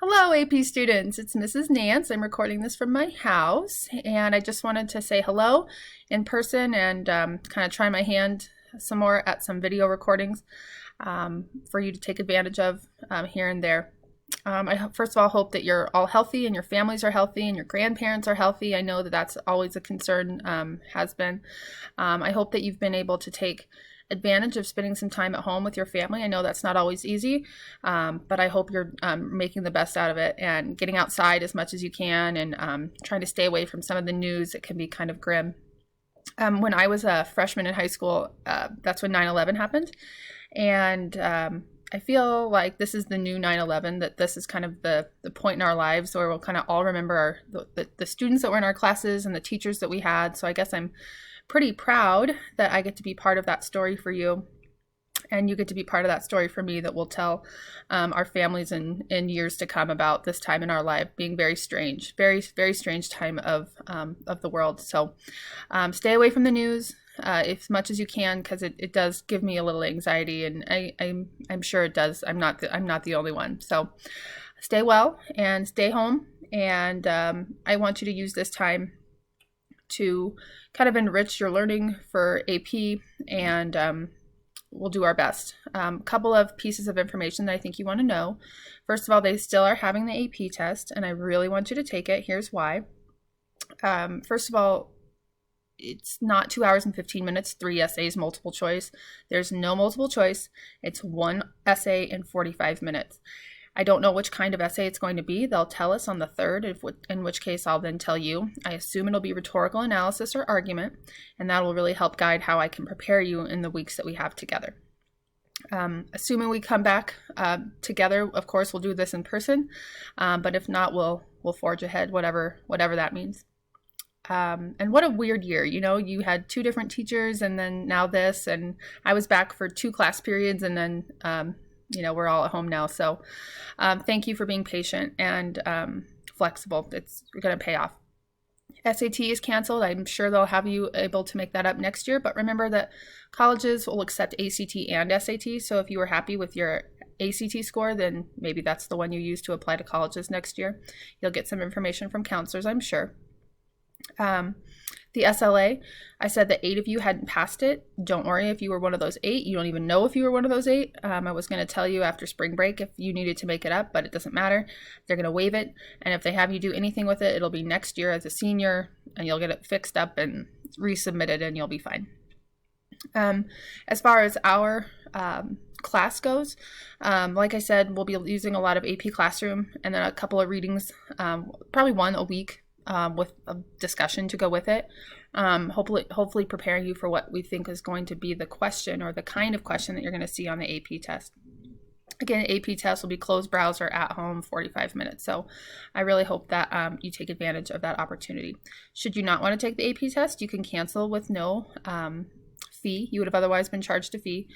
Hello, AP students. It's Mrs. Nance. I'm recording this from my house, and I just wanted to say hello in person and kind of try my hand some more at some video recordings for you to take advantage of here and there. First of all, hope that you're all healthy and your families are healthy and your grandparents are healthy. I know that that's always a concern, has been. I hope that you've been able to take advantage of spending some time at home with your family. I know that's not always easy, but I hope you're making the best out of it and getting outside as much as you can and trying to stay away from some of the news that can be kind of grim. When I was a freshman in high school, that's when 9/11 happened. And I feel like this is the new 9/11, that this is kind of the point in our lives where we'll kind of all remember the students that were in our classes and the teachers that we had. So I guess I'm pretty proud that I get to be part of that story for you. And you get to be part of that story for me that will tell our families in years to come about this time in our life being very strange, very, very strange time of the world. So stay away from the news as much as you can, because it does give me a little anxiety, and I'm sure it does. I'm not the only one. So stay well and stay home. And I want you to use this time to kind of enrich your learning for AP, and we'll do our best. A couple of pieces of information that I think you want to know. First of all, they still are having the AP test, and I really want you to take it. Here's why. First of all, it's not 2 hours and 15 minutes, 3 essays, multiple choice. There's no multiple choice. It's one essay in 45 minutes. I don't know which kind of essay it's going to be. They'll tell us on the 3rd, in which case I'll then tell you. I assume it'll be rhetorical analysis or argument, and that will really help guide how I can prepare you in the weeks that we have together. Assuming we come back together, of course, we'll do this in person, but if not, we'll forge ahead, whatever that means. And what a weird year. You had 2 different teachers, and then now this, and I was back for 2 class periods, and then we're all at home now. So thank you for being patient and flexible. It's going to pay off. SAT is canceled. I'm sure they'll have you able to make that up next year. But remember that colleges will accept ACT and SAT. So if you were happy with your ACT score, then maybe that's the one you use to apply to colleges next year. You'll get some information from counselors, I'm sure. The SLA, I said that 8 of you hadn't passed it. Don't worry if you were one of those 8. You don't even know if you were one of those 8. I was going to tell you after spring break if you needed to make it up, but it doesn't matter. They're going to waive it. And if they have you do anything with it, it'll be next year as a senior, and you'll get it fixed up and resubmitted, and you'll be fine. As far as our class goes, like I said, we'll be using a lot of AP Classroom and then a couple of readings, probably one a week. With a discussion to go with it, hopefully preparing you for what we think is going to be the question or the kind of question that you're going to see on the AP test. Again, AP test will be closed browser at home, 45 minutes. So I really hope that you take advantage of that opportunity. Should you not want to take the AP test, you can cancel with no fee. You would have otherwise been charged a fee.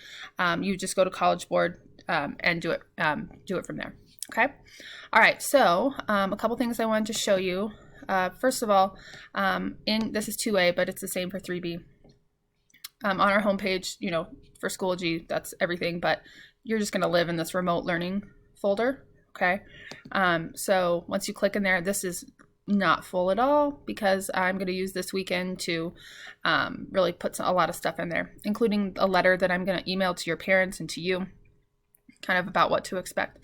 You just go to College Board and do it from there. Okay. All right. So a couple things I wanted to show you. First of all, this is 2A, but it's the same for 3B. On our homepage, for Schoology, that's everything, but you're just going to live in this remote learning folder, okay? So once you click in there, this is not full at all because I'm going to use this weekend to really put a lot of stuff in there, including a letter that I'm going to email to your parents and to you, kind of about what to expect.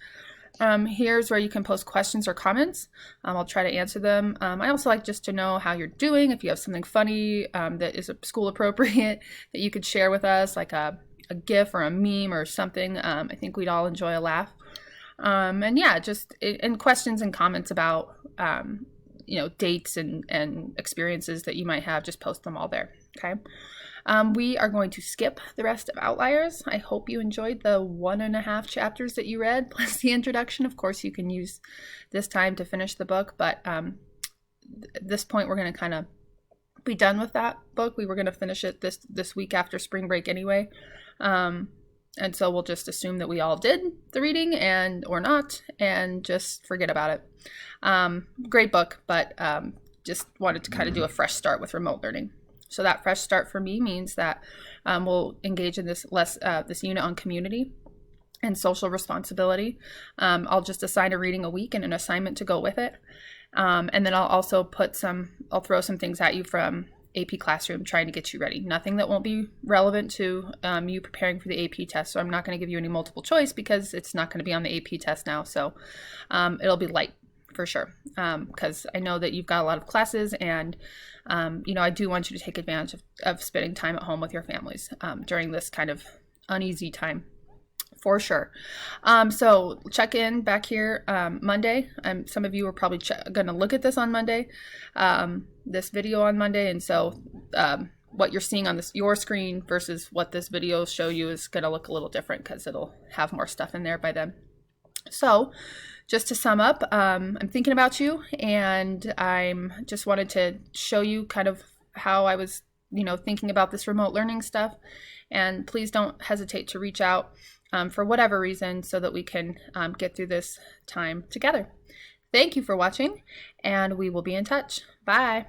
Here's where you can post questions or comments. I'll try to answer them. I also like just to know how you're doing. If you have something funny that is school appropriate that you could share with us, like a GIF or a meme or something, I think we'd all enjoy a laugh. And yeah, and questions and comments about dates and experiences that you might have, just post them all there. Okay. We are going to skip the rest of Outliers. I hope you enjoyed the 1.5 chapters that you read, plus the introduction. Of course, you can use this time to finish the book, but at this point, we're going to kind of be done with that book. We were going to finish it this week after spring break anyway. And so we'll just assume that we all did the reading or not, and just forget about it. Great book, but just wanted to kind of do a fresh start with remote learning. So that fresh start for me means that we'll engage in this unit on community. and social responsibility. I'll just assign a reading a week and an assignment to go with it. And then I'll also I'll throw some things at you from AP Classroom trying to get you ready. Nothing that won't be relevant to you preparing for the AP test. So I'm not going to give you any multiple choice because it's not going to be on the AP test now. So it'll be light for sure, because I know that you've got a lot of classes, and I do want you to take advantage of spending time at home with your families during this kind of uneasy time. For sure. So check in back here Monday. Some of you are probably going to look at this on Monday, this video on Monday. And so what you're seeing on your screen versus what this video show you is going to look a little different because it'll have more stuff in there by then. So just to sum up, I'm thinking about you, and I'm just wanted to show you kind of how I was, thinking about this remote learning stuff. And please don't hesitate to reach out for whatever reason so that we can get through this time together. Thank you for watching, and we will be in touch. Bye.